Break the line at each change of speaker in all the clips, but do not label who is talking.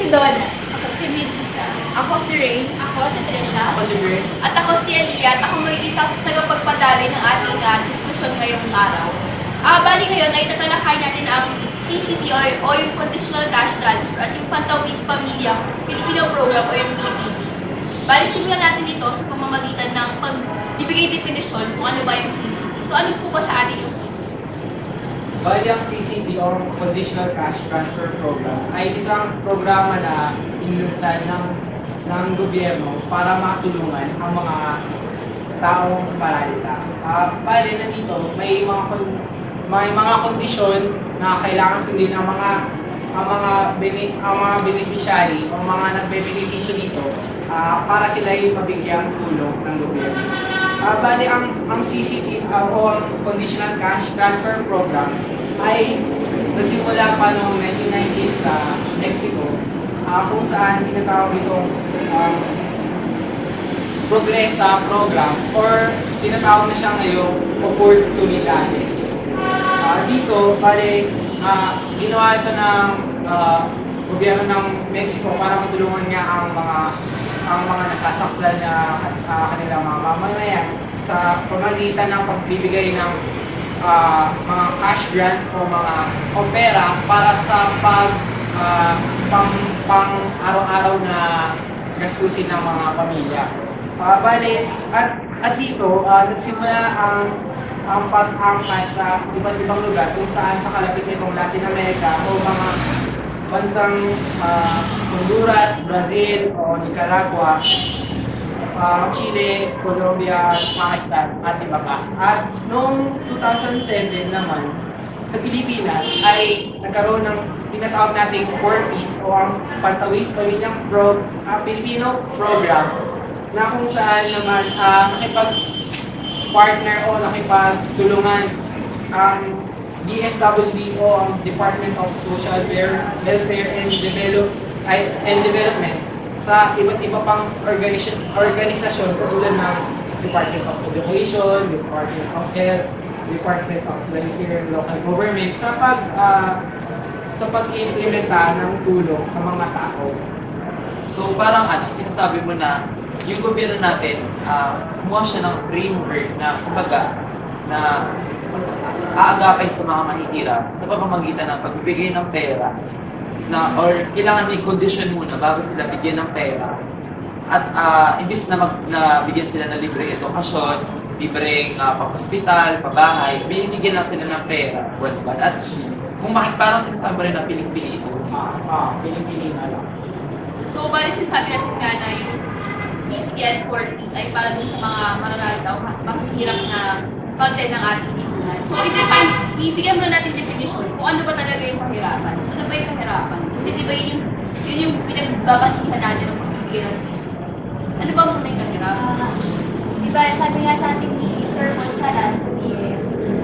si Donna.
Ako si Melissa.
Ako si Ray. Ako si Trisha.
Ako si Grace.
At ako si Aliyah at ako magiging tagapagpadalay ng ating diskusyon ngayong araw. Bali ngayon ay tatalakay natin ang CCT o yung Conditional Cash Transfer at yung Pantawid Pamilya Filipino Program o yung PPP. Bali simulan natin ito sa pamamagitan ng pagbibigay definisyon kung ano ba yung CCT. So ano po ba sa atin yung CCT?
Bali ang CCT o Conditional Cash Transfer Program ay isang programa na inilunsan ng gobyerno para matulungan ang mga taong paralita. Bali nandito may mga kondisyon na kailangan sundin ang mga beneficiary o mga nagbe-benepisyo dito para sila yung mabigyang tulong ng gobyerno. Bali ang CCT o Conditional Cash Transfer Program ay nagsimula pa noong 1990s sa Mexico kung saan tinatawag itong Progresa Program or tinatawag na siya ngayong Oportunidades. Dito, bali, ginawa ito ng gobyerno ng Mexico para matulungan nga ang mga nasasaklan na kanilang mga mamamayan sa pamamagitan ng pagbibigay ng mga cash grants o pera para sa pang araw-araw na gastusin ng mga pamilya. Bali, at dito, nagsimula ang pag-angkat sa iba't ibang lugar kung saan sa kalapit nitong Latin America o mga bansang Honduras, Brazil o Nicaragua, Chile, Colombia, Pakistan at iba pa. At noong 2007 naman, sa Pilipinas ay nagkaroon ng tinatawag nating 4Ps o ang Pantawid Pamilyang Filipino Program na kung saan naman nakipag-partner o nakipagtulungan ang DSWD o ang Department of Social Welfare and Development sa iba't iba pang organisasyon katulad ng Department of Education, Department of Health, Department of Welfare, Local Government sa pag-implementa ng tulong sa mga tao.
So parang sinasabi mo na yung gobyerno natin, kumuha siya ng framework na kumbaga na aagapay sa mga mahihirap sa pamamagitan ng pagbibigay ng pera or kailangan may condition muna bago sila bigyan ng pera at imbis na bigyan sila ng libreng edukasyon, libreng pang-hospital, pabahay, binibigyan lang sila ng pera buwan-buwan at kung parang sinasabi rin na piling-pili
Piling-pili na lang.
So bali sinasabi natin nga na yung CCT 4Ps ay para dun sa mga mananalaw, mahihirap na content ng ating lipunan. So, ibigyan muna natin definition kung ano ba talaga yung kahirapan. So, ano ba yung kahirapan? Kasi di ba yun yung pinagbabasihan natin ng pagbibigay ng CCT. Ano ba muna yung kahirapan?
Di ba, sabi nga sa ating ni Sir Monsalat,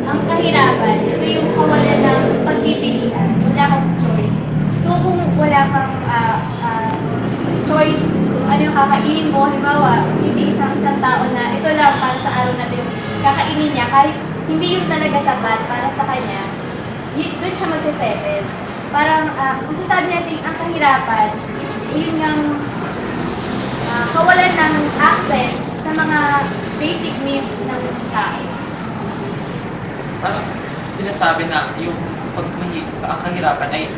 ang kahirapan, ito yung kawalan ng pagpipilian. Wala kang choice. So, kung wala kang choice, ano yung kakainin mo, halimbawa, hindi isang tao na ito lang para sa araw na ito yung kakainin niya, kahit hindi yung talaga sapat para sa kanya, doon siya magsisettle. Parang, kung sasabi natin ang kahirapan, yun yung kawalan ng access sa mga basic needs ng tao.
Parang sinasabi na yung ang kahirapan ay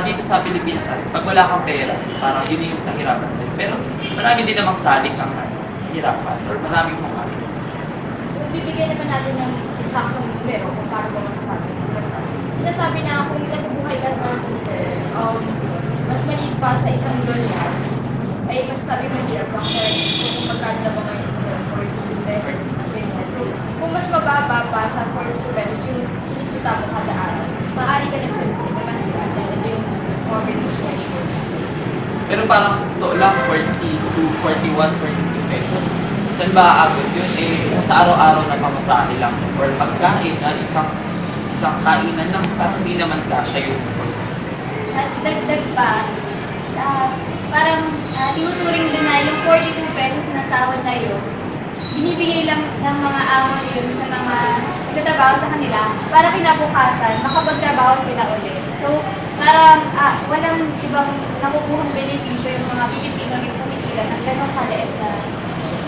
dito sa Pilipinas, pag wala kang pera, parang yun yung kahirapan sa'yo. Pero marami din namang salik ang hirapan or maraming mga
Bibigyan naman natin ng eksaktong numero kung paano ba masasabi. Sinasabi na kung ikabubuhay ka na mas maliit pa sa $1, ay masasabi mahirap lang so kung magkano na ba ngayon 42 pesos. So, kung mas mababa pa sa 42 pesos yung kinikita mo kada araw, maaari ka na siya naman dahil ito yung poverty threshold.
Pero parang sa totoo lang, 42, 41, 42 pesos. Saan ba aabot yun? Nasa araw-araw na pamasahe lang. Or pagkain na isang kainan lang, parang hindi naman kasya yung 42 pesos.
At dagdag pa, parang tinuturing din na yung 42 pesos na tawad na yun, binibigay lang ng mga amo yun sa mga magtrabaho sa kanila para kinabukasan, makapagtrabaho sila ulit. So, parang walang ibang nakukuhang benepisyo yung mga Pilipino yung kumikita ng ganong kaliit na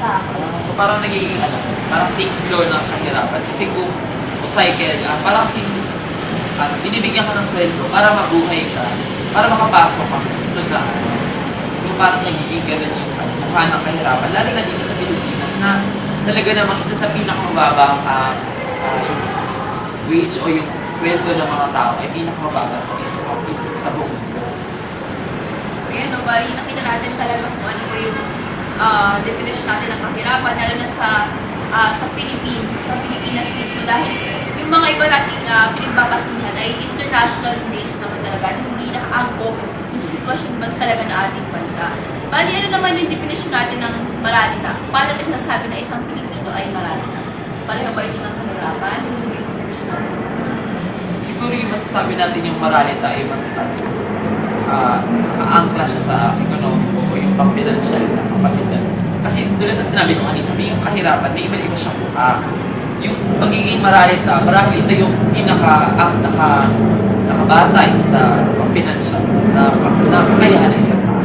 tao.
So parang nagiging parang siklo ng kahirapan. Kasi kung cycle, parang binibigyan ka ng sweldo para mabuhay ka, para makapasok ka sa susunod na araw. Yung parang nagiging ganun yung mukha ng kahirapan. Lalo na dito sa Pilipinas na talaga namang isa sa pinakamababang wage o yung sweldo ng mga tao ay pinakamababa sa isa sa buong mundo.
Ayan, no, bali, nakita natin talaga kung ano ba yung definition natin ng kahirapan, lalo na sa Pilipinas mismo, dahil yung mga iba nating pinagbabasihan ay international based naman talaga, hindi nakaangkop sa sitwasyon ba talaga na ating bansa. Bali, ano naman yung definition natin ng maralita? Paano natin nasabi na isang Pilipino ay maralita? Pareho ba ito ng kahirapan? Yung definition natin?
Siguro yung masasabi natin yung morality ay mas nakaangkla siya sa ekonomiko o yung pang-financial na kapasidad. Kasi tulad na sinabi ko kanina, may yung kahirapan, may iba-iba siyang yung pagiging moralita, marami ito yung nakabatay sa pang-financial na kakayahan ng isang tao.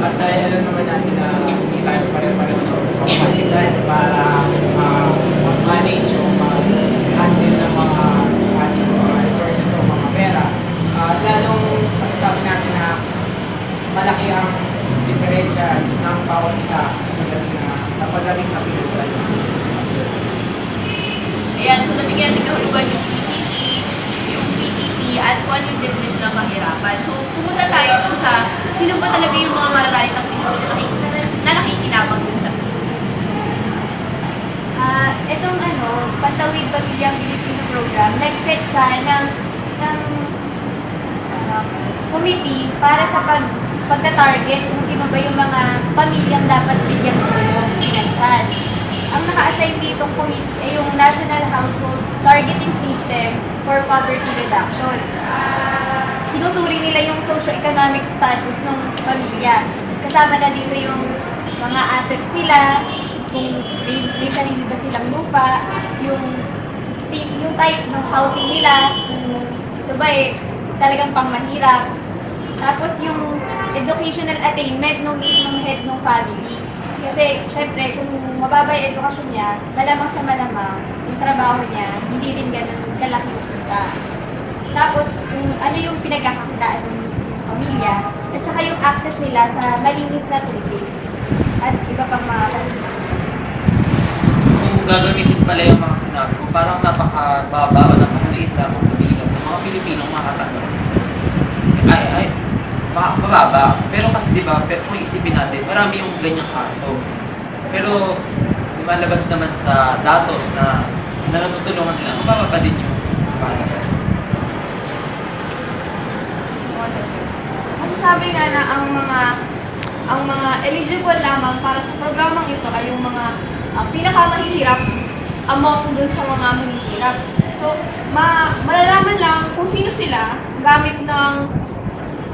At dahil alam naman natin na hindi tayo pare-pareho ng kapasidad para mag-manage o mag-handle ng mga ating resources o mga pera, lalong masasabi natin na malaki ang diferensya ng bawat isa na napagaling sa pinagdala.
Ayan, so nabigyan natin kahulugan yung CCP, yung PPP, at kung ano yung definition ng kahirapan. So, pumunta tayo sa sino ba talaga yung mga mararalit ng Pilipino na nakikinabang dun sa Pilipino.
Itong Pantawid Pamilyang Pilipino Program, nag-set siya ng committee para sa pagka-target kung sino ba yung mga pamilyang dapat bigyan ng pinansyal. Ang naka-assign ditong committee ay yung National Household Targeting System for Poverty Reduction. Sinusuri nila yung socio-economic status ng pamilya. Kasama na dito yung mga assets nila, kung may sarili ba silang lupa, yung type ng housing nila, kung ito ba talagang pangmahirap. Tapos yung educational attainment ng mismong head ng family. Kasi, syempre, kung mababa yung edukasyon niya, malamang sa malamang, yung trabaho niya, hindi rin ganun kalaki yung kita. Tapos, kung ano yung pinagkakakitaan ng pamilya, at saka yung access nila sa malinis na tubig, at iba pang mga kalusugan.
Kung gagamitin pala yung mga sinabi ko, parang napakababa o napakaliit lang ang kabilang ng mga Pilipinong makatanggap. Mababa. Pero kasi diba, kung isipin natin, marami yung ganyang kaso. Pero lumalabas naman sa datos na natutulungan nila, mababa pa din yung lumalabas.
Kasi sabi nga na ang mga eligible lamang para sa programang ito ay yung mga pinakamahihirap among dun sa mga mahihirap. So, malalaman lang kung sino sila gamit ng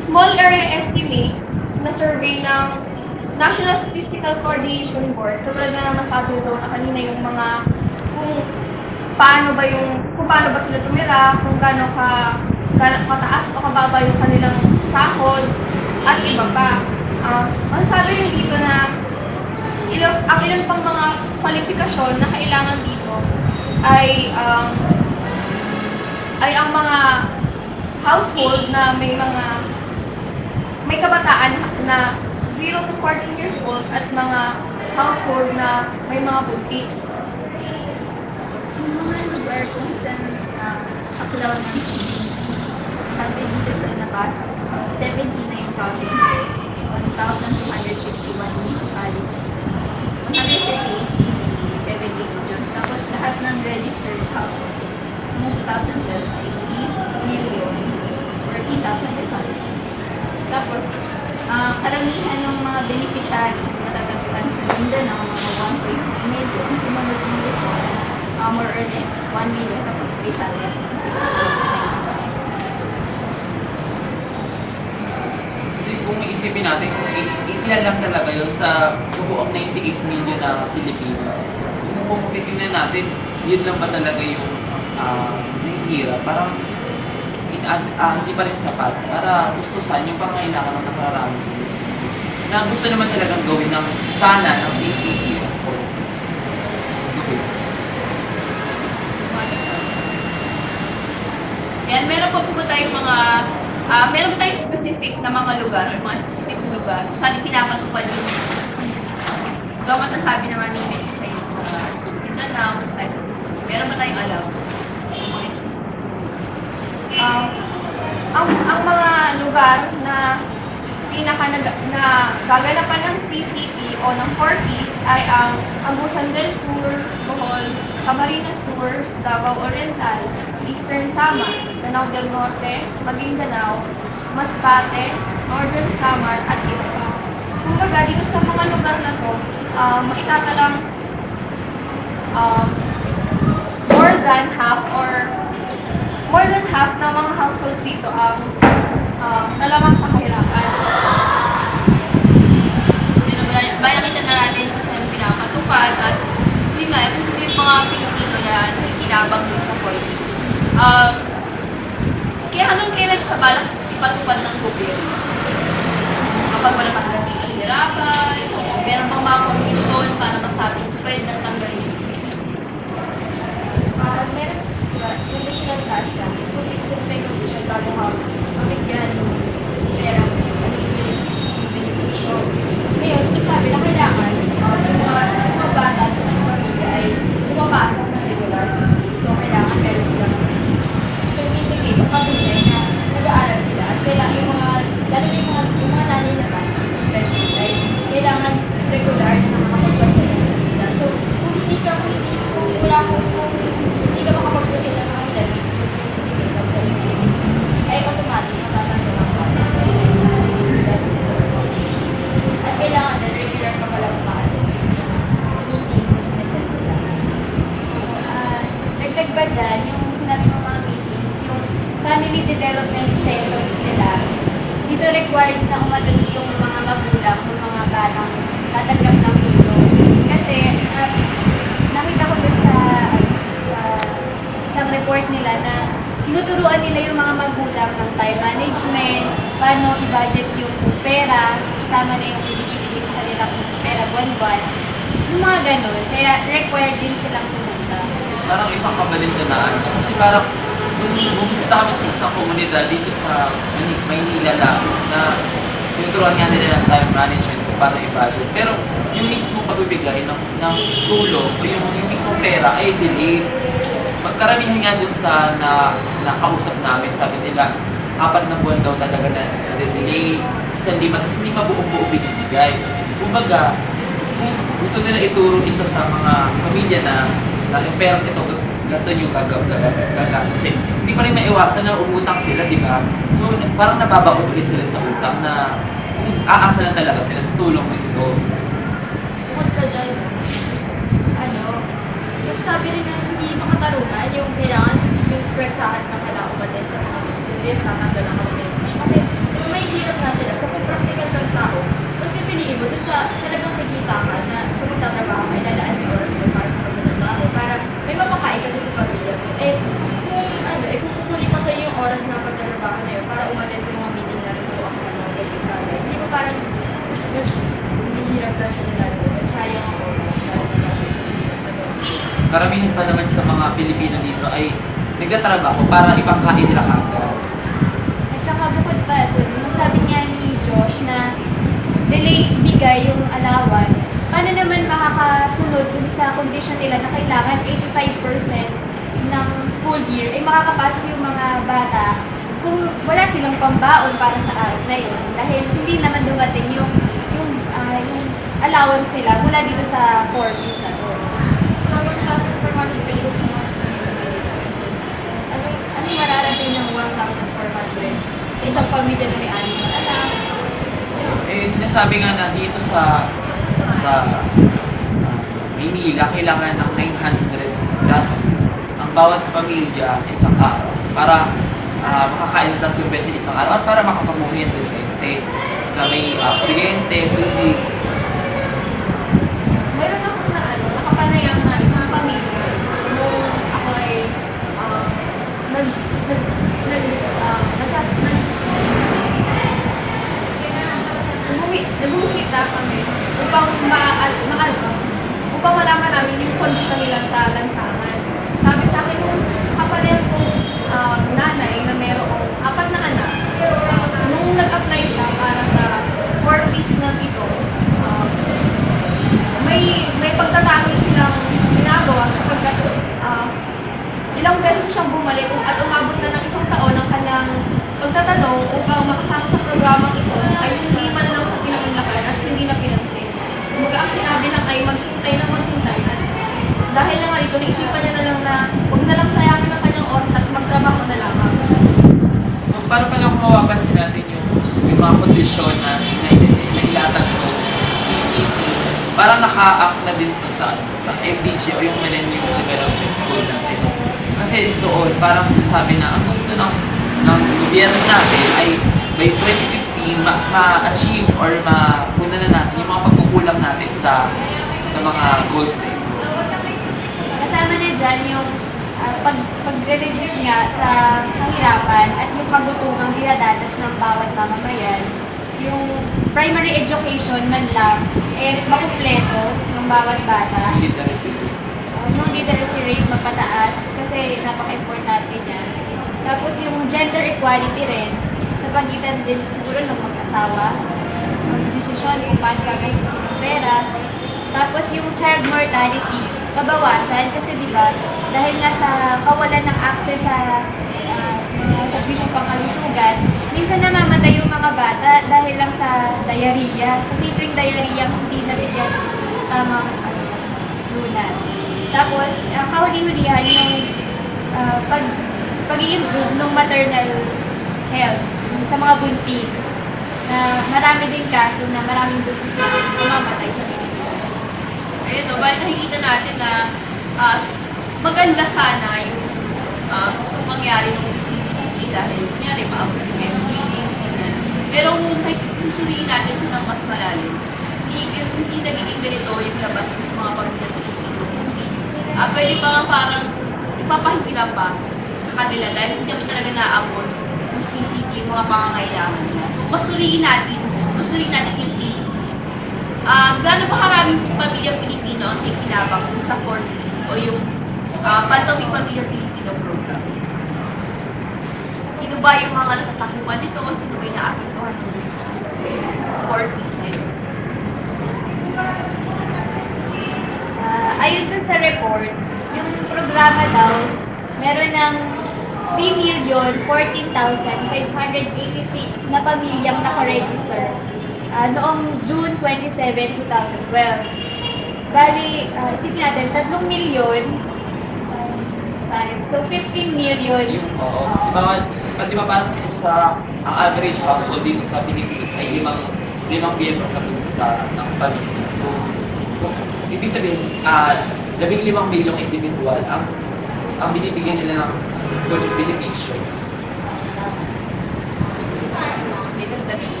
small area estimate na survey ng National Statistical Coordination Board. Tulad na nasabi ito na kanina yung mga kung paano ba sila tumira, kung gaano kataas o kababa yung kanilang sahod at iba pa. Masasabi rin dito na ang ilan pang mga kwalifikasyon na kailangan dito ay ang mga household na may kabataan na 0 to 14 years old at mga household na may mga buntis.
Sa mga lugar kung saan saklaw ng CCP, sabi dito sa nabasa, 79 provinces, 1,261 municipalities, 138 PCP, 70 regions, tapos lahat ng registered households noong 2012 ay 3,040,586. Tapos, karamihan ng mga beneficiaries matatagpuan sa Mindanao, mga 1.3 million, sumunod ng Luzon, more or less 1 million, tapos Visayas, 6.9
Kung isipin natin, ilan lang talaga yun sa buong 98 million na Pilipino. Kung titignan natin, yun lang ba talaga yung nahihira? Parang hindi pa rin sapat para gustusan yung pangailangan ng nakararami. Na gusto naman talagang gawin ng sana ng CCP.
Yan, meron pa po ba tayong mga, meron ba tayong specific na mga lugar or mga specific lugar kung saan pinapatupad yung CCP? Bagamat nasabi naman yung may isa yun sa Mindanao, kung saan sa meron ba tayong alam? Mga specific.
Ang mga lugar na na gaganapan ng CCT o ng Fortis ay ang Agusan del Sur, Bohol, Camarines Sur, Davao Oriental, Eastern Samar, Lanao del Norte, Maguindanao, Masbate, Northern Samar, at iba pa. Kumbaga, dito sa mga lugar na to, maitatalang more than half ng mga households dito ang talagang sa kahirapan.
Nakita na natin kung saan pinapatupad at yun nga, gusto yung mga Pilipino na nakikinabang din sa politics. Kaya hanggang kailan siya balak ipatupad ng gobyerno? Kapag wala ka sa kahirapan, meron bang mga kondisyon para masabing pwede nang tanggalin yung CCP?
Meron conditional cash lang. So, may condition bago mabigyan ng pera beneficio. Ngayon, sinasabi na kailangan yung mga bata at sa pamilya ay pumapasok ng regular school. So, kailangan meron silang certificate o patunay na nag-aaral sila. At kailangan yung mga, lalo na yung mga nanay naman, especially, ay kailangan regular na nakakapagpasya sa sila. So, kung hindi ka makapagpasya sa kanila, ay automatic matatanggal ang bata. At kailangan na regular ka pala makaalis. Meeting is necessary.
Dagdag ba dyan, yung sinabi ng mga meetings, yung family development session nila, dito required na umadali yung mga magulang, yung mga batang tatanggap ng tulong. Kasi, nakita ko dun sa isang report nila na tinuturuan nila yung mga magulang ng time management, paano i-budget yung pera, tama na yung ibigay sa kanilang pera buwan-buwan. Yung mga ganun. Kaya required din silang pumunta.
Parang isang kabalindanaan. Kasi parang bumisita kami sa isang komunidad dito sa Maynila lang na tinuturuan nga nila ng time management kung paano i-budget. Pero yung mismo pagbibigay ng tulong o yung mismo pera ay delay. Karamihan nga dun sa nakausap namin, sabi nila, 4 na buwan daw talaga na delay, 1 lima, tapos hindi pa buong-buo binibigay. Kumbaga, kung gusto nila ituro ito sa mga pamilya na yung perang ito, ganito yung gagastusin. Hindi pa rin maiwasan na umutang sila, di ba? So, parang nababakot ulit sila sa utang na aasa lang talaga sila sa tulong nito.
Bukod pa dyan, sabi rin na hindi makatarungan yung kailangan yung pwersahan ng kalauban din sa mga hindi tatanggal ang kapatid. Kasi yung may hirap na sila, so kung practical ng tao, mas pipiliin mo dun sa talagang kikita ka na so magtatrabaho ka, ilalaan yung oras mo para sa pagtatrabaho, para may mapakain ka dun sa pamilya mo. Kung kukunin pa sa'yo yung oras ng pagtatrabaho na yun, para umaten sa mga meeting na rin o ang mga hindi mo parang mas hihirap na sila lalo, at sayang ang oras.
Karamihan pa naman sa mga Pilipino dito ay nagtatrabaho para ipangkain nila agad.
At saka bukod pa dun, nung sabi nga ni Josh na delay bigay yung allowance, paano naman makakasunod dun sa condition nila na kailangan 85% ng school year ay makakapasok yung mga bata kung wala silang pambaon para sa araw na yun. Dahil hindi naman dumating yung allowance nila mula dito sa Fortis na to.
1,400 pesos a month. Anong mararating ng 1,400? Isang pamilya na may 6 na anak.
Sinasabi nga na dito sa Maynila, kailangan ng 900 plus ang bawat pamilya sa isang araw para makakain ng 3 beses isang araw at para makapamuhi ang decente. na may kuryente, tubig.
Meron ako na nakapanayam na isang pamilya nung ako ay nagbumisita kami upang upang malaman namin yung kondisyon nila sa lansangan. Sabi sa akin nung kapanayam kong nanay na mayroong 4 na anak, nung nag-apply siya para sa 4 piece na ito, may pagtatangi silang ginagawa sapagkat ilang beses siyang bumalik at umabot na ng 1 taon ang kanyang pagtatanong upang makasama sa programang ito ay hindi man lang pinaunlakan at hindi na pinansin. Kumbaga ang sinabi lang ay maghintay na maghintay at dahil na nga dito, naisipan niya na lang na huwag na lang sayangin ang kanyang oras at magtrabaho na lamang.
So, para pa lang mapapansin natin yung mga kondisyon na ilatag mo, CCP, parang naka-act na din to sa MDG o yung Millennium Development Goal natin. Kasi doon, parang sinasabi na ang gusto ng gobyerno natin ay by 2050, ma-achieve or mapuna na natin yung mga pagkukulang natin sa mga goals na ito.
Kasama na dyan yung pag-reduce nga sa kahirapan at yung kagutungang dinadanas ng bawat mamamayan. Yung primary education man lang, makumpleto ng bawat bata.
Literacy rate.
Yung literacy rate mapataas kasi napaka-importante niya. Tapos yung gender equality rin, sa pagitan din siguro ng mag-asawa, mag-desisyon kung paano gagawin ng pera. Tapos yung child mortality, pabawasan kasi di ba dahil nga sa kawalan ng access sa serbisyong pangkalusugan, minsan namamatay yung mga bata dahil lang sa diarrhea. Kasi yung diarrhea hindi nabigyan tamang lunas. Tapos, ang kahuli-hulihan yung pag-i-improve ng maternal health sa mga buntis. Na marami din kaso na maraming buntis na mamamatay sa Pilipinas.
Ayun, bali nakikita natin na maganda sana yung gustong mangyari ng CCC dahil kunyari maabot yung MPGs. Pero kung susuliin natin siya ng mas malalim, hindi nagiging ganito yung labas sa mga pamilya Pilipino. Pwede pa nga parang ipapahihirap pa sa kanila dahil hindi naman talaga naabot yung CCP, yung mga pangangailangan nila. So, masuriin natin yung CCP. Gaano ba karaming pamilya Pilipino ang ikinabang sa 4Ps o yung Pantawid Pamilya Pilipino program? Sino ba yung mga nakasakupan nito o sino ba yung naapektuhan ng 4Ps na ito?
Ayon dun sa report, yung programa daw, meron ng 3,014,586 na pamilyang nakaregister noong June 27, 2012. Bali, isipin natin, 3 milyon, so 15 million.
Oo. Kasi di ba parang ang average household dito sa Pilipinas ay limang miyembro sa ng pamilya. So, ibig sabihin, 15 milyong individual ang binibigyan nila ng benepisyo.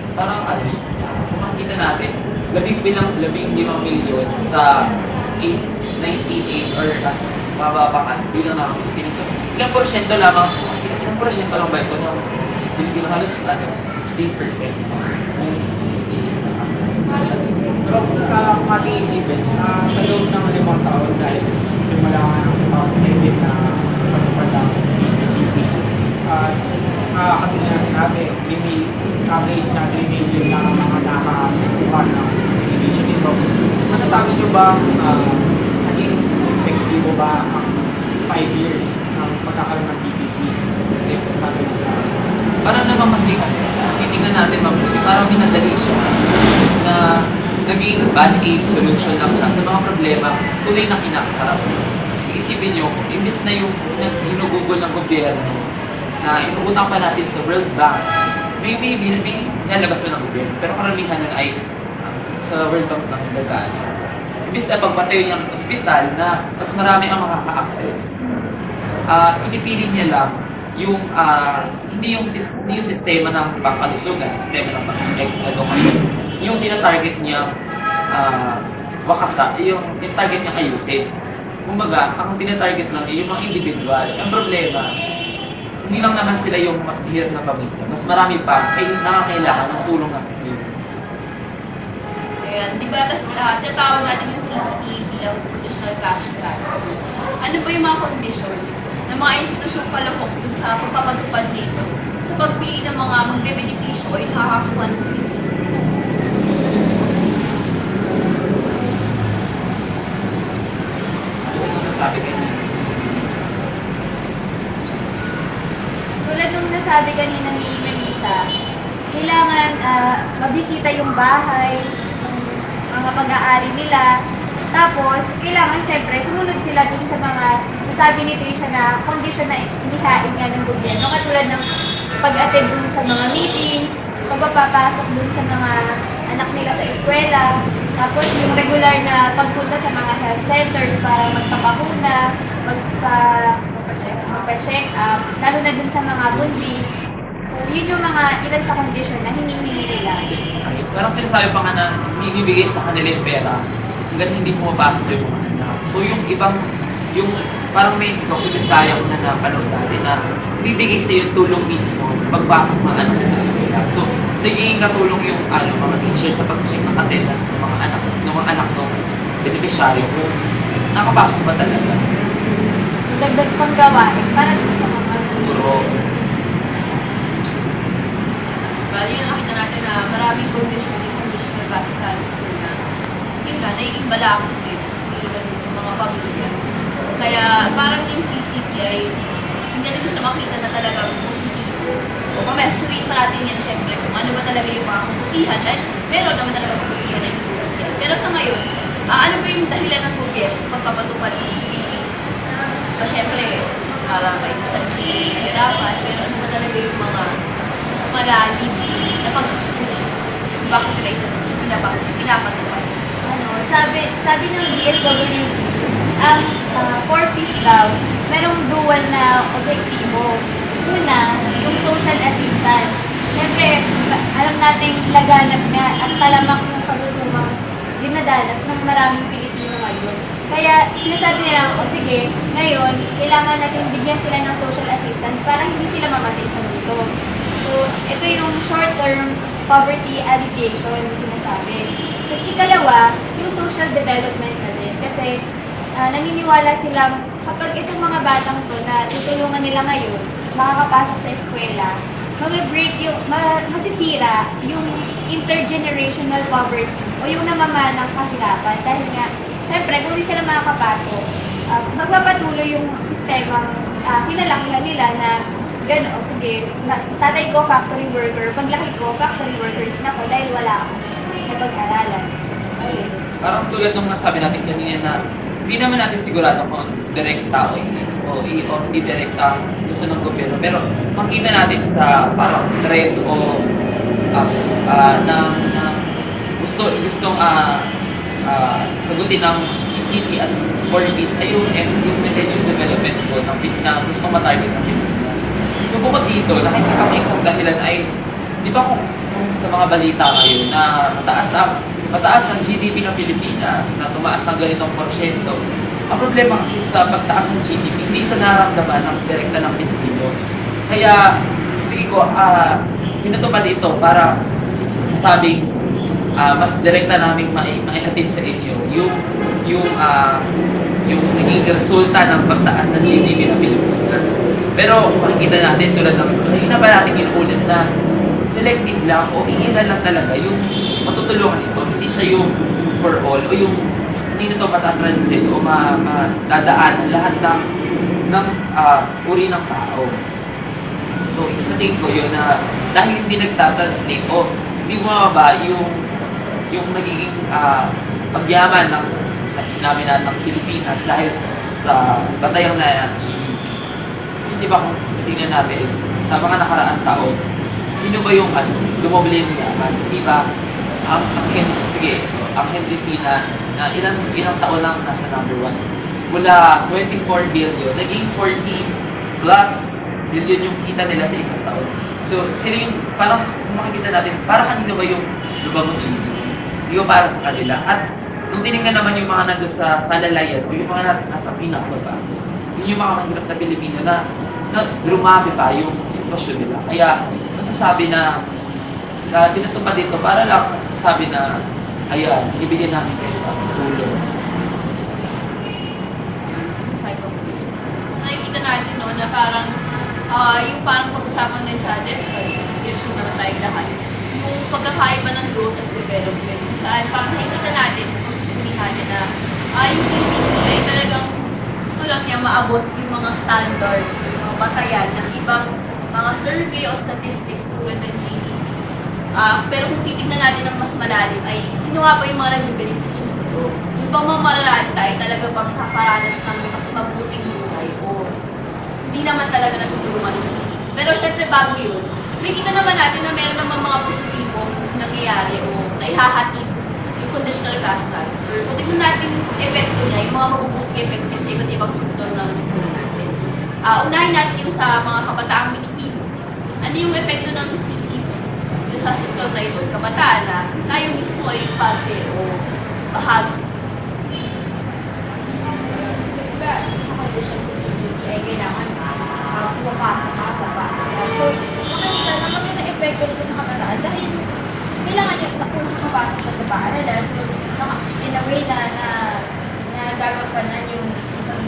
So, parang kung makikita natin, 15 milyon sa 98 or mababakan bilang ng Pilipinas. So, ilang porsyento lang ba ito ng Pilipino? Halos 15%.
Pero kung ating isipin, sa loob ng 5 taon dahil simula nga ng 2007 na patupad ang PPP, katulad na sinabi, average na 3 million na ang mga nakakuha ng education nito. Masasabi nyo ba naging epektibo ba ang 5 years ng pagkakaroon ng PPP?
Parang naman kasi, titignan natin mabuti, parang minadali siya na naging bad aid solution lang siya sa mga problema tuloy na kinakaharap. Tapos isipin nyo, imbis na yung hinugugol ng gobyerno na inuutang pa natin sa World Bank, maybe nalabas na ng gobyerno, pero karamihan nun ay sa World Bank ng gagaan. Imbis na pagpatayo niyang ospital na mas marami ang makaka-access, pinipili niya lang hindi yung sistema ng pangkalusugan, sistema ng pang-edukasyon. Yung tinatarget niya yung target niya ayusin. Kumbaga, ang tinatarget lang yung mga individual. Ang problema, hindi lang naman sila yung mahirap na pamilya. Mas marami pa ay nakakailangan ng tulong ng pamilya.
Ayan, di ba, tapos tinatawag natin yung CCT bilang conditional cash transfer. Ano ba yung mga kondisyon ng mga institusyong palahok dun sa pagpapatupad dito sa pagpili ng mga magbe-benepisyo o yung nakakakuha ng CCT?
Sabi kayo.
Tulad nung nasabi kanina ni Melissa, kailangan mabisita yung bahay, ng mga pag-aari nila. Tapos, kailangan syempre, sumunod sila dun sa mga nasabi ni Trisha na kondisyon na inihain nga ng gobyerno. Katulad ng pag-attend dun sa mga meetings, pagpapasok dun sa mga anak nila sa eskwela, tapos yung regular na pagpunta sa mga health centers para magpapakuna, magpa-check up, lalo na dun sa mga buntis. So, yun yung mga ilan sa kondisyon na hinihingi nila.
Parang sinasabi pa nga na ibibigay sa kanila yung pera hanggang hindi pumapasok yung mga anak. So yung ibang, yung parang may dokumentaryo na napanood natin na bibigay sa yung tulong mismo sa pagpasok ng anak sa eskwela. So nagiging katulong yung mga teacher sa pag-check ng attendance ng mga anak ng beneficiaryo kung nakapasok ba talaga.
Dagdag pang gawain para sa mga
Puro.
Bali, yung nakita natin na maraming conditional cash transfer na yun nga, nagiging balakot din at sumilan din yung mga pamilya. Kaya parang yung CCT ay hindi natin gusto makita na talagang positibo. O kung suriin pa natin yan syempre kung ano ba talaga yung mga kabutihan dahil meron naman talaga kabutihan na yung kabutihan. Pero sa ngayon, ano ba yung dahilan ng gobyerno sa pagpapatupad ng PPP? Syempre, parang may design sa hirapan, pero ano ba talaga yung mga mas malalim na pagsusunod kung bakit nila ito pinapatupad?
Sabi ng DSWD, ang 4Ps daw, merong dual na objektibo. Una, yung social assistance. Siyempre, alam natin laganap nga at talamak ng kagutumang dinadanas ng maraming Pilipino ngayon. Kaya sinasabi nila, sige, ngayon, kailangan natin bigyan sila ng social assistance para hindi sila mamatay sa mundo. So, ito yung short-term poverty alleviation sinasabi. Tapos ikalawa, yung social development na din. Kasi naniniwala silang kapag itong mga batang to na tutulungan nila ngayon, makakapasok sa eskwela, masisira yung intergenerational poverty o yung namamanang kahirapan. Dahil nga, syempre, kung hindi sila makakapasok, magpapatuloy yung sistemang kinalakihan nila na gano'n, sige, tatay ko factory worker, paglaki ko factory worker din ako dahil wala ako na pag-aralan. Okay.
Parang tulad nung nasabi natin kanina na hindi naman natin sigurado kung direkta o hindi direkta gusto ng gobyerno. Pero makita natin sa parang trend o gustong sagutin ng CCT at 4Ps ay yung millennium development ko na gusto matarget ng Pilipinas. So bukod dito, nakikita ko isang dahilan ay, di ba kung sa mga balita ngayon na mataas ang GDP ng Pilipinas, na tumaas ng ganitong porsyento. Ang problema kasi sa pagtaas ng GDP, hindi ito nararamdaman ng direkta ng Pilipino. Kaya, sabi ko, pinatupad ito para sabing mas direkta namin maihatid sa inyo yung naging resulta ng pagtaas ng GDP ng Pilipinas. Pero makikita natin tulad ng kanina pa natin inuulit na selective lang o iilan lang talaga yung matutulungan ito. Hindi siya yung for all o yung hindi na ito matatranslate o madadaan lahat ng uri ng tao. So, isa tingin ko yun na dahil hindi nagtatranslate o hindi bumababa yung nagiging pagyaman ng sinabi na ng Pilipinas dahil sa batayang na GDP. Kasi di ba kung tingnan natin sa mga nakaraang taon, sino ba yung lumabili ng yaman? Di ba? Ang Henry Sina na ilang taon lang nasa number 1. Mula 24 billion, naging 40 plus million yung kita nila sa isang taon. So, sila yung, parang kung makikita natin, para kanino ba yung lubang ng GDP? Hindi ba para sa kanila? At kung tinignan naman yung mga nandun sa lalayan, o yung mga nasa pinakababa, yun yung mga mahirap na Pilipino na grumabi pa yung sitwasyon nila. Kaya, masasabi na pinatupad dito para lang sabi na, ayan, ibigyan namin kayo ng tulong.
Nakikita natin no, na parang yung parang pag-usapan din sa atin, skills yung naman tayo lahat. Yung pagkakaiba ng growth at development. Kung saan parang nakikita natin sa pagsusuri natin na yung CCP ay talagang gusto lang niya maabot yung mga standards, yung mga batayan ng ibang mga survey o statistics tulad ng GDP. Pero kung titignan natin ng mas malalim ay sino nga ba yung mga nag-beneficio nito? Yung bang mga mararanta ay talaga bang kakaranas ng mas mabuting buhay o hindi naman talaga natutulungan ng CCP. Pero syempre bago yun, may kita naman natin na meron naman mga positibong nangyayari o naihahatid yung conditional cash transfer. So tignan natin yung epekto niya, yung mga mabubuting epekto niya sa iba't ibang sektor na nagpunan natin. Unahin natin yung sa mga kabataang Pilipino. Ano yung epekto ng CCP sa sektor na ito? Kabataan na tayo mismo ay parte o bahagi.
Diba, sa condition sa CGP ay kailangan pumapasok ka, So, makikita na maganda epekto nito sa kabataan dahil kailangan niya makapasok siya sa paaralan. So, in a way na gagampanan yung isang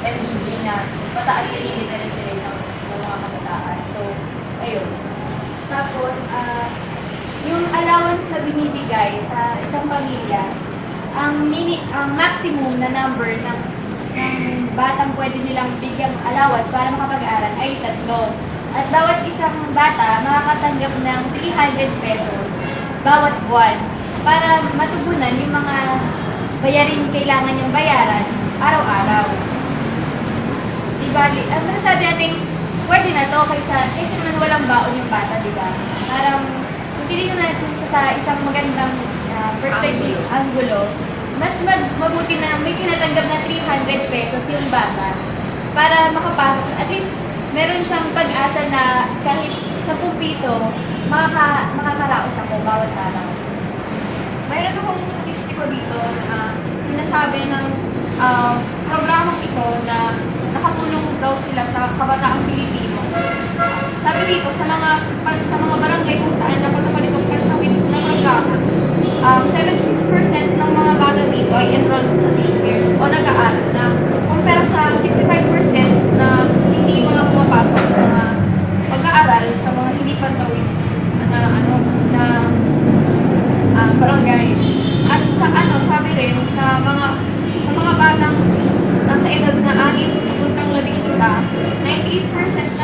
MBG na mataas yung literacy rate ng mga kabataan. So, ayun.
Tapos, yung allowance na binibigay sa isang pamilya, ang maximum na number ng batang pwede nilang bigyang allowance para makapag-aaral ay 3. At bawat isang bata makakatanggap ng 300 pesos bawat buwan para matugunan yung mga bayarin kailangan niyang bayaran araw-araw. Diba? Masasabi natin, pwede na to kasi naman walang baon yung bata, diba? Parang, kung tinignan natin siya sa isang magandang perspective, angulo, mas mabuti na may tinatanggap na 300 pesos yung bata para makapasok. At least, meron siyang pag-asa na kahit 10 piso, makakaraos ako bawat araw.
Mayroon akong statistiko dito na sinasabi ng programang ito na nakatulong daw sila sa kabataang Pilipino. Sabi dito, sa mga barangay kung saan napatupad itong pagtawid ng programa, 76% ng mga bata dito ay enrolled sa daycare o nag-aaral na kumpara sa 65% na hindi mga pumapasok na pag-aaral sa mga hindi pantawid na barangay. At sabi rin sa mga batang nasa edad na 6 puntang 11, 98%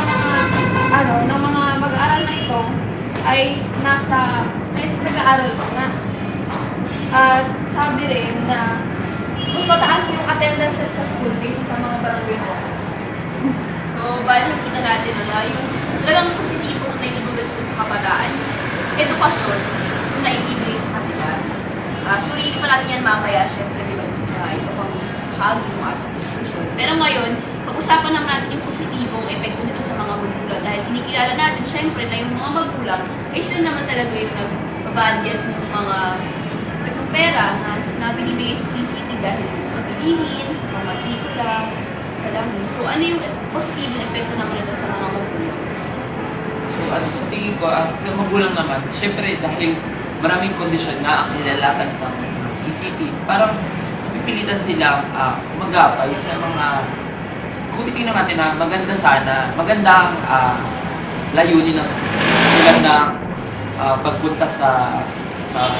ng mga mag-aaral na ito ay nag-aaral na. At sabi rin na mas mataas yung attendance sa school kaysa sa mga barangay ko.
So, bali nakita natin na yung talagang positibo na inibigay ko sa kabataan, edukasyon na ibibigay sa kanila. Suriin pa natin yan mamaya, syempre, di ba, sa iba pang bahagi ng ating diskusyon. Pero ngayon, pag-usapan naman natin yung positibong epekto nito sa mga magulang dahil kinikilala natin, syempre, na yung mga magulang ay sila naman talaga yung nagbabadyan ng mga pera na binibigay sa CCT dahil sa bilihin, sa pamatikula, sa lamin. So, ano yung positibong epekto naman ito sa mga magulang?
So, sa tingin ko, sa magulang naman, syempre dahil maraming kondisyon na ang nilalatan ng CCT, parang pipilitan silang magapay sa mga, kung titignan natin na maganda sana, magandang layunin ng CCT. Tulad na pagpunta sa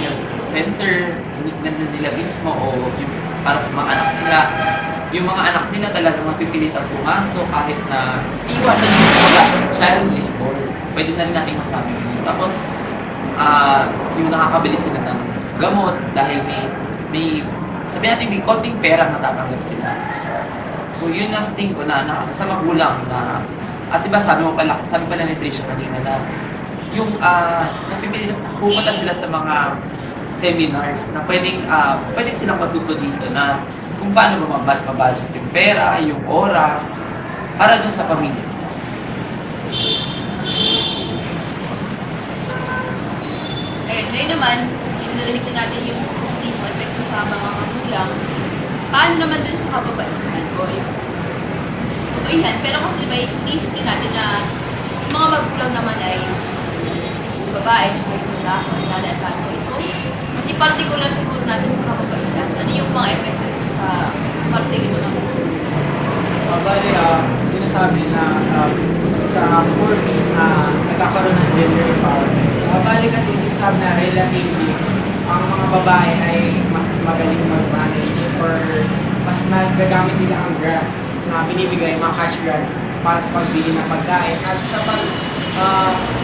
health center, hinignan nila mismo o yung para sa mga anak nila. Yung mga anak nila talagang mapipilitang pumasok kahit na iwasan yung mga child labor. Pwede na rin natin masabi yun. Tapos, yung nakakabili sila ng gamot dahil may sabihin natin may konting pera natatanggap sila. So, yun ang tingin ko na sa magulang na, at diba sabi pala ni Tricia kanina na yung napipili pumunta sila sa mga seminars na pwede silang matuto dito na kung paano mabudget yung pera, yung oras para dun sa pamilya.
Ayun, ngayon naman, inilalik na natin yung positibo epekto sa mga magulang. Paano naman dun sa kababaihan o yung kababaihan? Pero kasi diba, inisip din natin na yung mga magulang naman ay yung babae, tsaka yung lalaki, nanay at tatay. So, mas i-particular siguro natin sa kababaihan. Ano yung mga epekto dito sa parte ito ng
Bali, sinasabi na sa movies na nagkakaroon ng gender empowerment. Bali kasi sinasabi na relatively, ang mga babae ay mas magaling mag-manage or mas nagagamit nila ang grants na binibigay, mga cash grants para sa pagbili ng pagkain at sa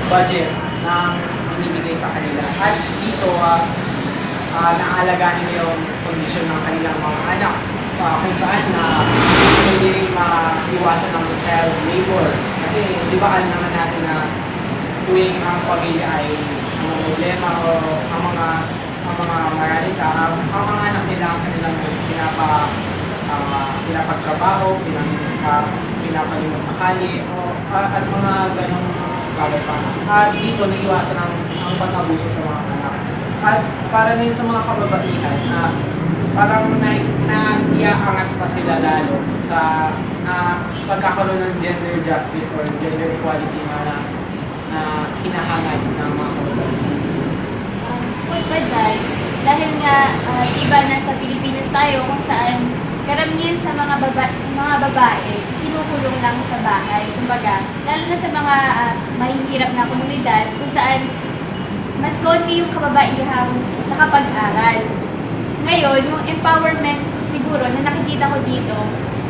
budget na binibigay sa kanila. At dito, naalagaan nila yung kondisyon ng kanilang mga anak kung saan na hindi rin maiwasan ng child labor. Kasi di ba alam naman natin na tuwing ang pamilya ay ang problema o ang mga maralita, ang mga anak nila ang kanilang pinapagtrabaho, pinapalimos sa kali, at mga ganong bagay pa. At dito naiwasan ang pag-abuso sa mga anak. At para rin sa mga kababaihan na parang naiaangat pa sila lalo sa pagkakaroon ng gender justice or gender equality na hinahangad ng mga kababaihan.
Bukod pa dyan, dahil nga iba nasa Pilipinas tayo kung saan karamihan sa mga babae kinukulong lang sa bahay. Kumbaga, lalo na sa mga mahihirap na komunidad kung saan mas konti yung kababaihang nakapag-aral. Ngayon, yung empowerment siguro na nakikita ko dito,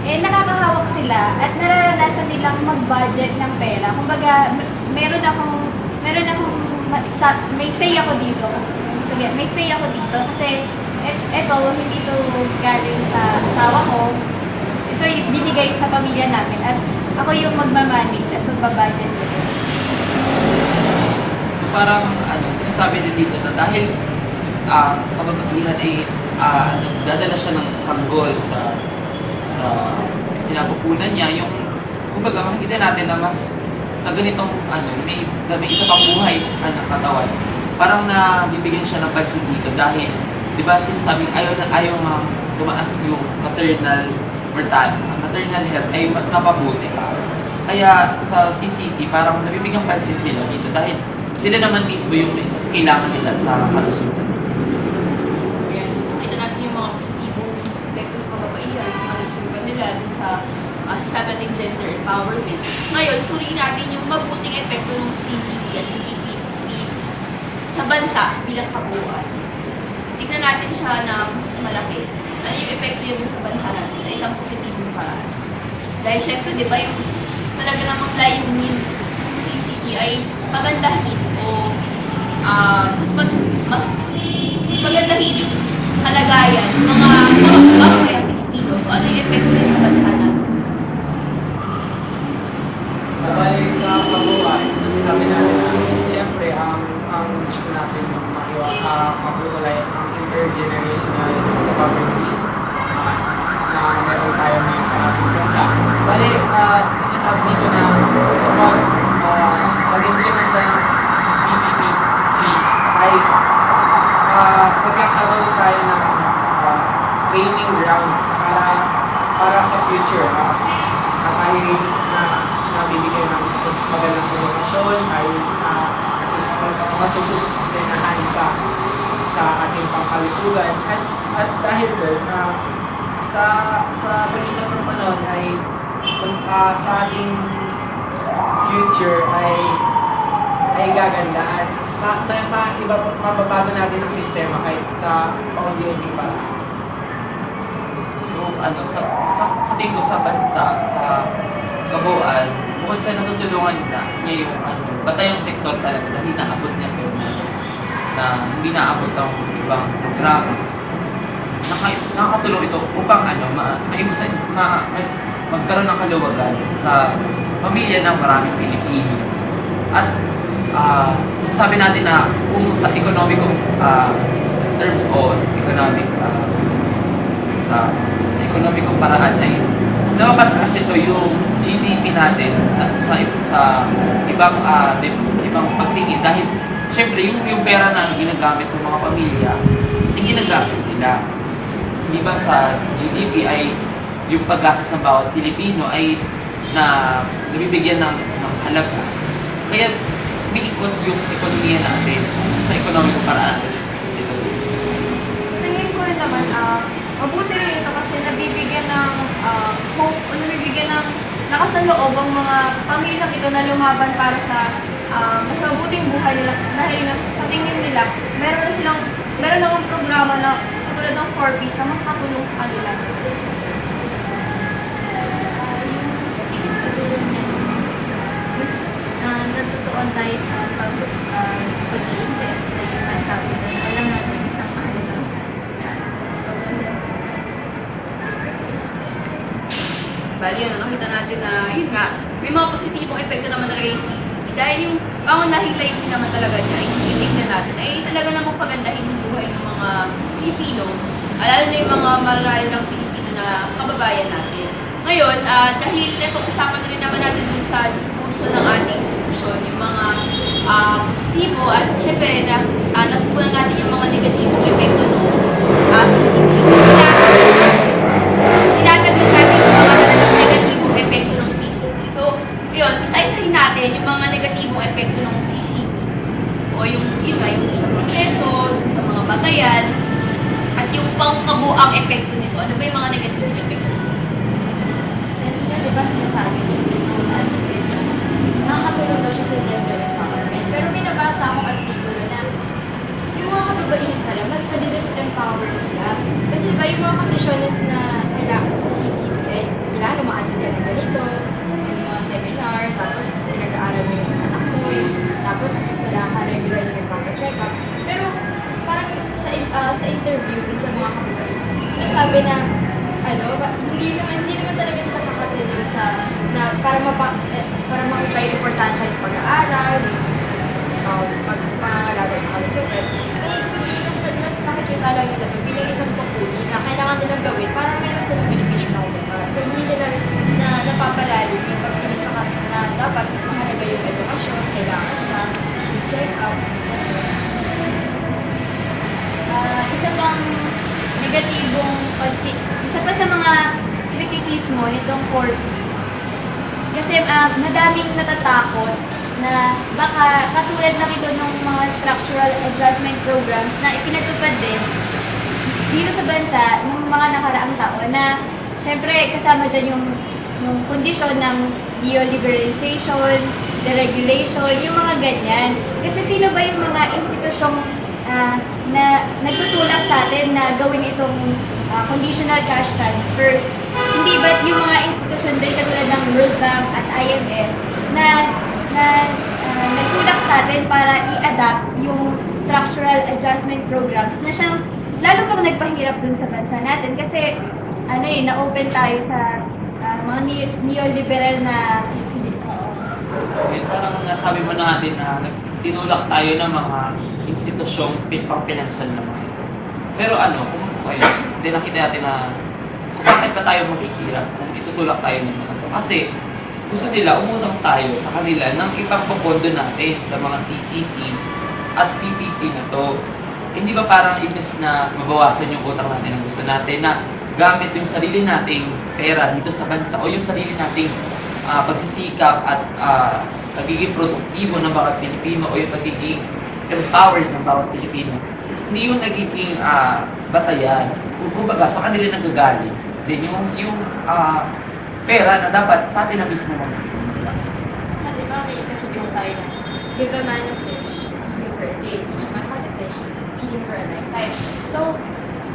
nakakahawak sila at nararanasan nilang mag-budget ng pera. Kumbaga, may say ako dito. May say ako dito kasi ito, hindi ito galing sa asawa ko. Ito yung binigay sa pamilya namin at ako yung magmamanage at magbabudget nito.
So parang sinasabi din dito na dahil kababaihan ay dadala siya ng sanggol sa sinapupunan niya, yung kumbaga makikita natin na mas sa ganitong may isa pang buhay ang katawan. Parang nabibigyan siya ng pansin dito dahil, di ba sinasabing ayaw tumaas yung maternal mortality, maternal health ay napabuti. Kaya sa CCT, parang nabibigyan pansin sila dito dahil sila naman mismo yung mas kailangan nila sa kalusugan.
Ayan, kita natin yung mga positibong epekto sa kababaihan, sa kalusugan nila, sa sasabi ng gender empowerment. Ngayon, suriin natin yung mabuting epekto ng CCT at PPP sa bansa bilang kabuuan. Tignan natin siya na mas malaki. Ano yung epekto yun sa bansa natin sa isang positibong paraan? Dahil syempre, di ba, yung talaga namang layunin ng CCT ay pagandahin o mas pagandahin yung kalagayan ng mga kababayan Pilipino. So, ano yung epekto yun sa bansa natin?
Bali sa kabuuan, sabi natin na siyempre ang gusto natin maputulay ang intergenerational poverty na meron tayo ngayon sa ating bansa. Bali, sinasabi dito na mag-implement ng PPP fees ay pagkakaroon tayo ng training ground para sa future na tayo nabibigay ng magandang edukasyon, tayo masusustenahan sa ating pangkalusugan. At dahil doon, sa paglipas ng panahon ay sa ating future ay gaganda at mababago natin ang sistema kahit sa paunti-unting paraan.
So, sa tingin ko sa bansa, sa kabuuan, bukod sa natutulungan niya yung batayang sektor talaga na hinaabot niya ito na hindi naabot ang ibang programa. Nakakatulong ito upang magkaroon ng kaluwagan sa pamilya ng maraming Pilipino. At sabi natin na kung sa economic terms o economic sa ekonomikong paraan ay napapataas ito yung GDP natin at sa ibang sa ibang pagtingin dahil syempre yung pera na ginagamit ng mga pamilya ay ginagastos nila. Di ba sa GDP ay yung paggastos ng bawat Pilipino ay nabibigyan ng halaga. Kaya umiikot yung ekonomiya natin sa ekonomikong paraan natin.
Sa tingin ko rin naman, mabuti rin ito kasi nabibigyan ng hope o nabibigyan ng lakas ng loob ang mga pamilyang ito na lumaban para sa mas mabuting buhay nila dahil sa tingin nila meron akong programa na katulad ng 4Ps na makakatulong sa kanila.
Yung sa tingin ko din mas natutuon tayo sa pag-i-invest sa human capital. Alam natin isang mahalaga sa
Bali, nakita natin na, yun nga, may mga positibong epekto naman talaga yung CCP. Dahil yung pangunahing layunin naman talaga niya, yung titignan natin, ay talaga namang pagandahin yung buhay ng mga Pilipino, lalo na yung mga maralang Pilipino na kababayan natin. Ngayon, dahil pag-usapan na rin naman natin dun sa diskurso ng ating diskusyon, yung mga positibo at syempre nakukunan natin yung mga negatibong epekto ng CCP. Sinatag na natin yung mga negatibong epekto ng CCP. So, yun, isa-isahin natin yung mga negatibong epekto ng CCP. O yung sa proseso, sa mga batayan, at yung pangkabuang epekto nito. Ano ba yung mga negatibong epekto ng CCP?
Di ba sinasabi ng advocates na nakakatulong daw siya sa gender empowerment. Pero may nabasa akong artikulo na yung mga kababaihan pala, mas nadi-disempower sila. Kasi diba yung mga conditions na kailangan sa CCP, kailangan lumaatin ka na ganito, yung mga seminar, tapos pinag-aaral mo yung anak mo, tapos kailangan ka regular na nagpapa-check up. Pero parang sa interview sa mga kababaihan, sinasabi na hindi naman talaga siya nakakatulong para makita yung importansya ng pag-aaral, pagpapalabas sa kalusugan. Mas nakikita lang nila ito bilang isang papuli na kailangan nilang gawin para meron silang beneficio na ulit. So, hindi nila napapalalim yung pagtingin sa kanila na dapat mahalaga yung edukasyon, kailangan siya, i-check up.
Isa pang negatibong isa pa sa mga kritisismo nitong 4P. Kasi madaming natatakot na baka katulad lang ito ng mga structural adjustment programs na ipinatupad din dito sa bansa ng mga nakaraang taon na syempre kasama dyan yung kondisyon ng neoliberalization, deregulation, yung mga ganyan. Kasi sino ba yung mga institusyong na nagtutulak sa atin na gawin itong conditional cash transfers? Hindi ba yung mga institusyon din katulad ng World Bank at IMF na nagtulak sa atin para i-adapt yung structural adjustment programs na siyang lalo pang nagpahirap dun sa bansa natin kasi na-open tayo sa mga neoliberal na institusyon.
Parang nasabi mo na natin na tinulak tayo ng mga institusyong pang-financial naman. Pero hindi nakita natin na kung bakit pa tayo maghihirap kung itutulak tayo ng mga ito. Kasi gusto nila umutang tayo sa kanila ng ipagpapondo natin sa mga CCP at PPP na to. Hindi ba parang imbes na mabawasan yung utang natin ang gusto natin na gamit yung sarili nating pera dito sa bansa o yung sarili nating pagsisikap at pagiging produktibo ng bawat Pilipino o yung pagiging empowered ng bawat Pilipino. Hindi yung nagiging batayan. Kumbaga, sa kanila nagagaling. Then yung pera na dapat sa atin na mismo mag-ipon.
Di ba, may kasi tayo na give a man a fish, give her a day, each man had a fish, feeding for a lifetime. So,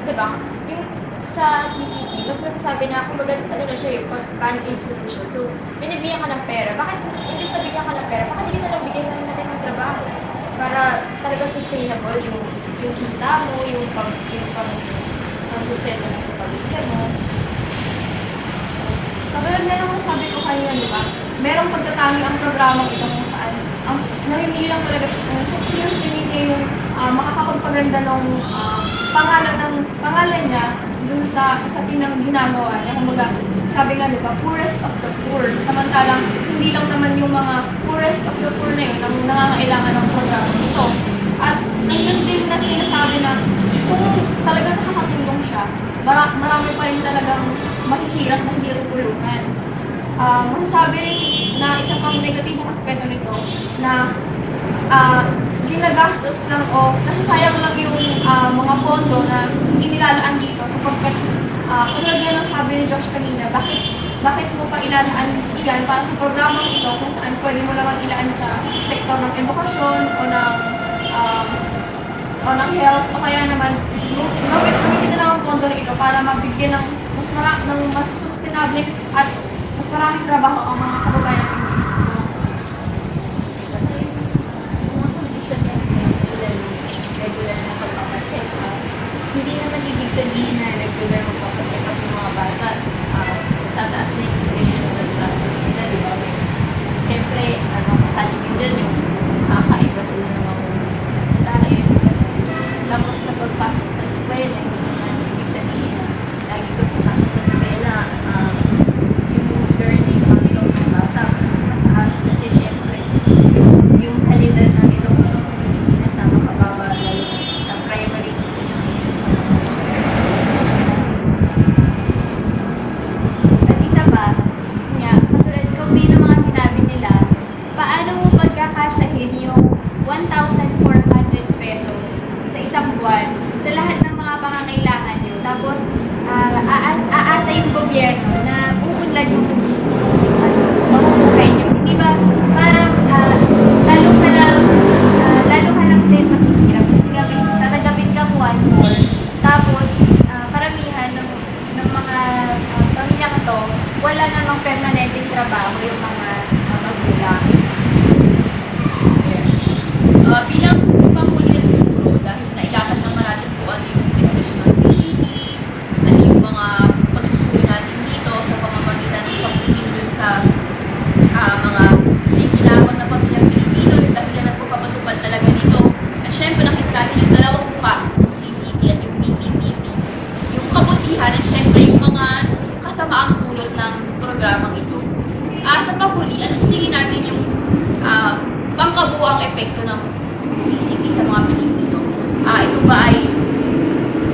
di ba, yung sa CPP, mas masasabi na kumbaga na siya yung bank institution. So, binibigyan ka ng pera. Bakit, imbis na bigyan ka ng pera, bakit hindi ka lang bigyan natin ng trabaho? Para talaga sustainable yung kita mo, yung pang-sustento na sa pamilya mo. Kapag na naman sabi ko kanina, di ba? Merong pagtatangi ang programang ito kung saan namimili lang talaga siya kung sino pinili yung makakapagpaganda ng pangalan niya dun sa pinang ginagawa niya. Kumbaga, sabi nga diba, poorest of the poor. Samantalang, hindi lang naman yung mga poorest of the poor na yun ang nangangailangan ng programa ito. At nandun din na sinasabi na kung talagang nakakatulong siya, marami pa rin talagang mahihirap na hindi tutulungan. Masasabi rin na isa pang negatibong aspeto nito na ginagastos lang o nasasayang lang yung mga pondo na inilalaan dito sapagkat tulad yan ang sabi ni Josh kanina, bakit mo pa ilalaan iyan para sa programang ito kung saan pwede mo naman ilaan sa sektor ng edukasyon o ng health o kaya naman gamitin na lang ang pondo na ito para mabigyan ng mas sustainable at mas maraming trabaho ang mga kababayan natin.
Regular na pagpapacheck up. Hindi naman ibig sabihin na regular magpapacheck up ng mga bata. Tataas na yung nutritional status nila, di ba? Siyempre, massage din dyan yung makakaiba sila ng mga dahil. Tapos sa pagpasok sa eskwela, hindi naman ibig sabihin na lagi ko pagpasok sa eskwela, yung learning outcome ng bata, mas mataas kasi siyempre, yung kalidad ng edukasyon sa Pilipinas na makababa lalo sa primary education. At isa pa, katulad kung din ang mga sinabi nila, paano mo pagkakasyahin yung 1,400 pesos sa isang buwan sa lahat ng mga pangangailangan nyo. Tapos, aata yung gobyerno na buunlad yung mamumuhay nyo. Di ba? Parang lalo ka lang din mahihirap. Kasi tatagapin ka 1/4. Tapos, paramihan ng mga pamilya ka to, wala namang permanenteng trabaho yung mga magulang.
Bilang pamuli na siguro, dahil nailatag naman natin kung ano yung definition ng PCP, ano yung mga pagsusuwi natin dito sa pamamagitan ng pagtingin dun sa mga may kinahon na pamilyang Pilipino, yung dahilan ng pagpapatupad talaga nito. At syempre nakita natin yung dalawang mukha, yung CCP at yung PPPP. Yung kabutihan at syempre yung mga kasamaang dulot ng programang ito. Sa pahuli, ano sa tingin natin yung pangkabuang epekto ng CCP sa mga Pilipino? Ito ba ay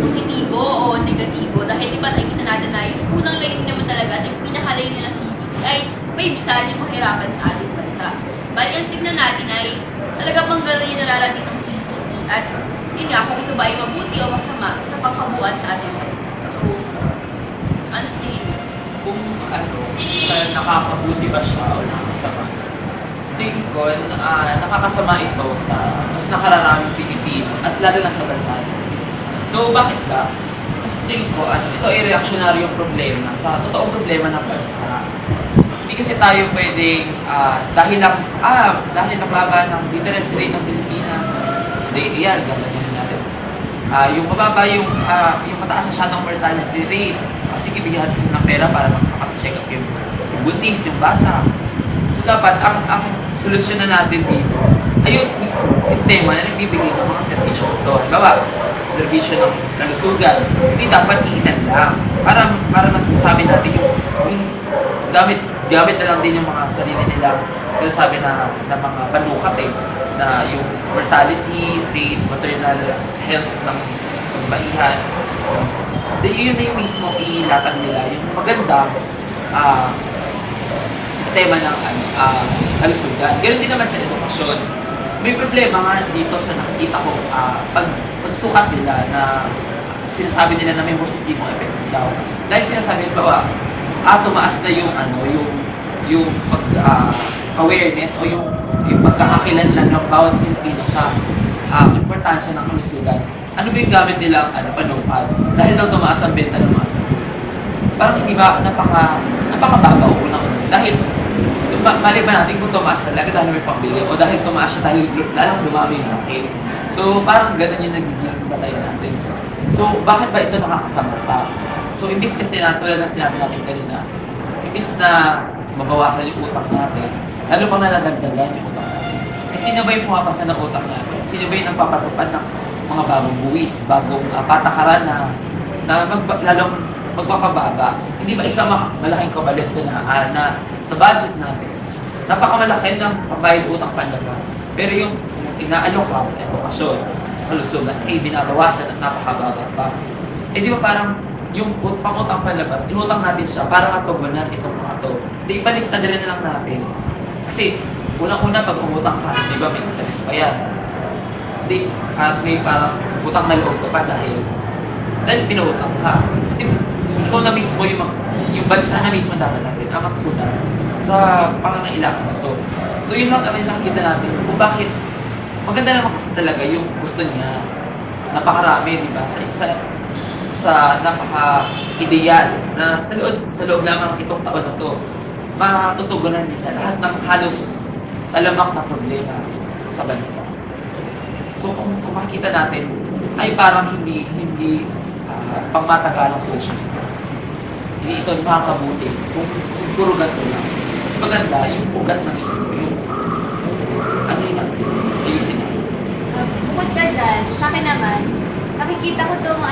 positibo o negatibo? Dahil iba nakikita natin na yung unang layunin naman talaga at yung pinakalayin nila CCP ay may bisan yung mahirapan sa ating bansa. Bali, ang tignan natin ay talaga panggalan yung nararating ng CCP at yun nga, kung ito ba ay mabuti o masama sa pangkabuan sa ating bansa. So, ano sa tingin mo?
Kung sa nakakabuti ba siya o nakakasama. Sa tingin ko, nakakasama ito sa mas nakararaming Pilipino at lalo na sa bansa. So, bakit ba? Kasi sa tingin ko, ito ay reaksyonaryong problema sa totoong problema ng bansa. Hindi kasi tayo pwedeng, dahil nakaba ng literacy rate ng Pilipinas, yan, gagawin natin. Yung mababa yung mataas masyadong mortality rate, kasi bibigyan natin sila ng pera para makapag-check up yung buntis, yung bata. So dapat, ang solusyon na natin dito ay yung mismo sistema na nagbibigay ng mga servisyo ito. Halimbawa, servisyo ng nalusugan, hindi dapat iilan lang. Para nagsasabi natin yung gamit na lang din yung mga sarili nila sinasabi na mga panukat na yung mortality rate, maternal health ng baihan. Yun na yung mismo ilatag nila, yung magandang sistema ng kalusugan. Ganun din naman sa edukasyon. May problema nga dito sa nakikita ko pagsukat nila na sinasabi nila na may positibong epekto daw. Dahil sinasabi nila, tumaas na yung awareness o yung pagkakakilanlan ng bawat Pilipino sa importansya ng kalusugan. Ano ba yung gamit nilang panupad? Dahil daw tumaas ang benta ng mga parang hindi ba napakababaw unang dahil mali ba natin kung tumaas talaga dahil may pambili o dahil tumaas siya dahil lalong dumami yung sakit. So parang ganun yung nagiging batayan natin. So bakit ba ito nakakasama pa? So imbis kasi na tulad ng sinabi natin kanina, imbis na mabawasan yung utang natin, lalo pang nadadagdagan yung utang natin. Sino ba yung pumapasa ng utang natin? Sino ba yung nagpapatupad ng mga bagong buwis, bagong patakaran na na lalong magpapababa. Hindi ba isang malaking kabalit na sa budget natin, napakamalaki ng pambayad utang panlabas. Pero yung inaalok pa sa edukasyon, sa kalusugan, ay binabawasan at napakababa pa. Eh di ba parang yung pangutang panlabas, inutang natin siya para matugunan itong mga to. Di baliktad rin na lang natin. Kasi unang-una pag umutang ka, di ba may interest pa yan. At may parang utang na loob ka pa dahil pinuutang ka. Ikaw na mismo yung bansa na mismo dapat natin ang magtuna sa pangangailangan na to. So yun lang kami nakikita natin kung bakit maganda naman kasi talaga yung gusto niya. Napakarami, di ba? Sa napaka-ideal na sa loob lamang itong taon na to, matutugunan nila lahat ng halos talamak na problema sa bansa. So kung makikita natin, ay parang hindi pangmatagalang solusyon ito. Hindi ito makakabuti kung puro ganito lang. Mas maganda yung ugat na mismo, yung ano yun ang ayusin na.
Bukod ka dyan, sa akin naman, nakikita ko itong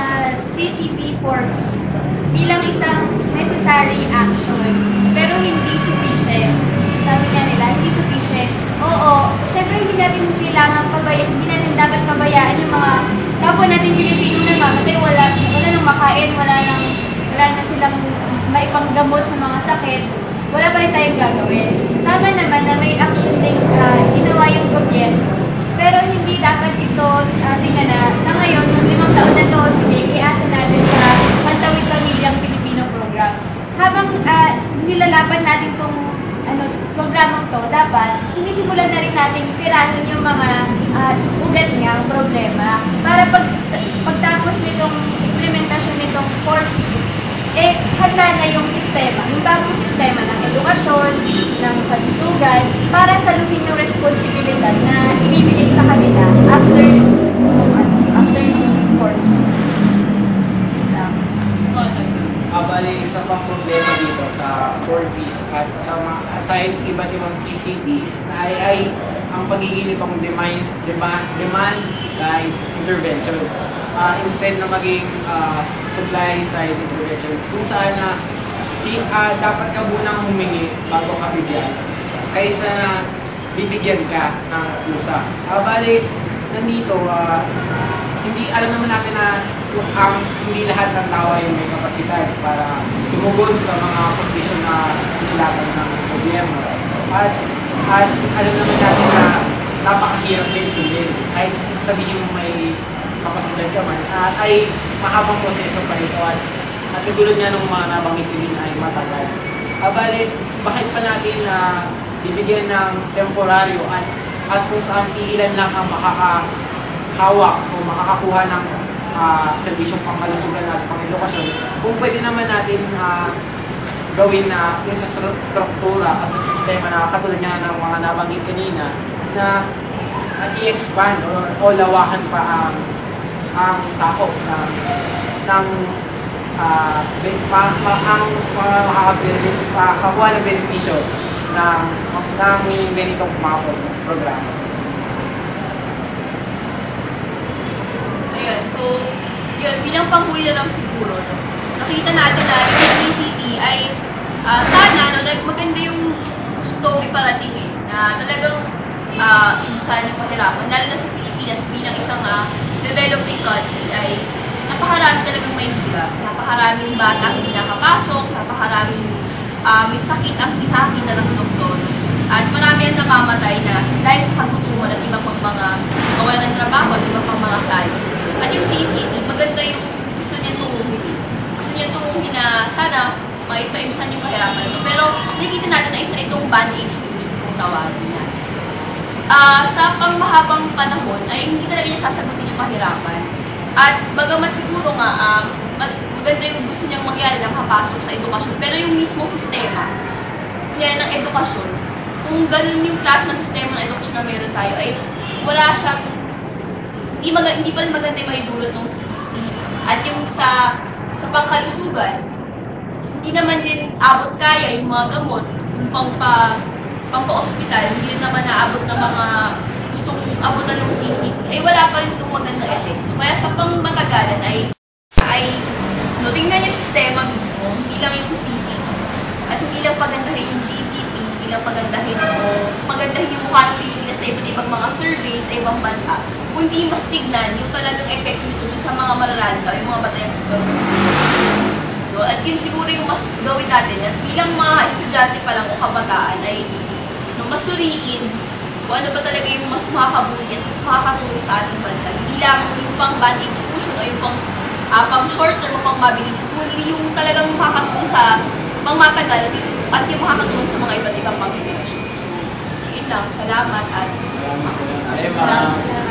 CCP 4Ps bilang isang necessary action, pero hindi sufficient. Sabi nga nila, hindi sufficient. Oo, syempre hindi natin kailangan hindi natin dapat pabayaan yung mga kapwa natin Pilipino na mamatay, wala nang makain, wala na silang maipanggamot sa mga sakit, wala pa rin tayong gagawin. Tama naman na may action din ginawa yung gobyerno. Pero hindi dapat ito tingnan na ngayon, yung 5 taon na ito, iasa natin sa Pantawid Pamilyang Pilipino program. Habang nilalaban natin itong programang to, dapat sinisimulan na rin natin tirahin yung mga ugat niyang problema para pagtapos nitong implementasyon nitong 4Ps, handa na yung sistema, yung bagong sistema ng edukasyon, ng kalusugan, para saluhin yung responsibilidad na ibibigay sa kanila after yung 4Ps.
Bali, isa pang problema dito sa 4Ps at sa mga aside iba't ibang CCPs ay ang pagiging nitong demand side intervention. Instead na maging supply side intervention, kung saan na dapat ka munang humingi bago ka bigyan kaysa na bibigyan ka ng kusa. Bali, nandito, hindi alam naman natin na hindi lahat ng tao ay may kapasidad para tumugon sa mga kondisyon na inilaban ng gobyerno. At alam naman natin na napakahirap din sundin. Kahit sabihin mo may kapasidad ka man, ay mahabang proseso pa ito at natulad nga ng mga nabanggit din ay matagal. Bali, bakit pa natin bibigyan ng temporaryo at kung saan iilan lang ang makakahawak o makakakuha ng serbisyong pangkalusugan at pang-edukasyon, kung pwede naman natin gawin na yung sa struktura at sa sistema na katulad nga ng mga nabanggit kanina na i-expand o lawakan pa ang sakop ng makakakuha ng benepisyo ng ganitong mga programa.
Ayan, so, yun, bilang panghuli na lang siguro, no? Nakita natin na yung CCT ay sana, maganda yung gusto iparating na talagang ibusan yung pahirapan, lalo na sa Pilipinas bilang isang developing country ay napakarami talagang may hirap. Napakaraming bata hindi nakapasok, napakaraming may sakit ang hinahina ng doktor. At marami ang namamatay na dahil sa kagutuhan at iba pang mga kawalan ng trabaho at iba pang mga sayo. At yung CCT, maganda yung gusto niya tumuhin. Gusto niya tumuhin na sana maipaibsan yung kahirapan nito. Pero nakikita natin na isa itong band-aid solution kung tawagin na. Sa pangmahabang panahon ay hindi talaga niya sasagutin yung kahirapan. At bagamat siguro nga, maganda yung gusto niyang magyari ng kapasok sa edukasyon. Pero yung mismong sistema niya ng edukasyon, kung ganun yung klase ng sistema ng edukasyon na meron tayo, ay wala siya, hindi pa rin maganda yung maidulot ng CCP. At yung sa pangkalusugan, hindi naman din abot kaya yung mga gamot, yung pampa-hospital, hindi naman naabot ng mga gustong abutan ng CCP, ay wala pa rin itong magandang epekto. Kaya sa pangmatagalan ay No, tingnan yung sistema mismo, hindi lang yung CC. At hindi lang pagandahin yung GDP, hindi lang pagandahin yung mukha ng Pilipinas sa iba't ibang mga survey sa ibang bansa, kung hindi mas tignan yung talagang epekto nito dun sa mga mararanta, yung mga batayang sa government. So, at yun siguro yung mas gawin natin. At bilang mga estudyante pa lang o kabataan ay mas suriin kung ano ba talaga yung mas makakabuti at mas makakatulong sa ating bansa. Hindi lang yung pang band execution o yung pang short term o pang mabilis. Kundi yung talagang makakatulong sa pang matagal at yung makakatulong sa mga iba't ibang pang generation. So, yun lang. Salamat at
Maraming salamat.
salamat.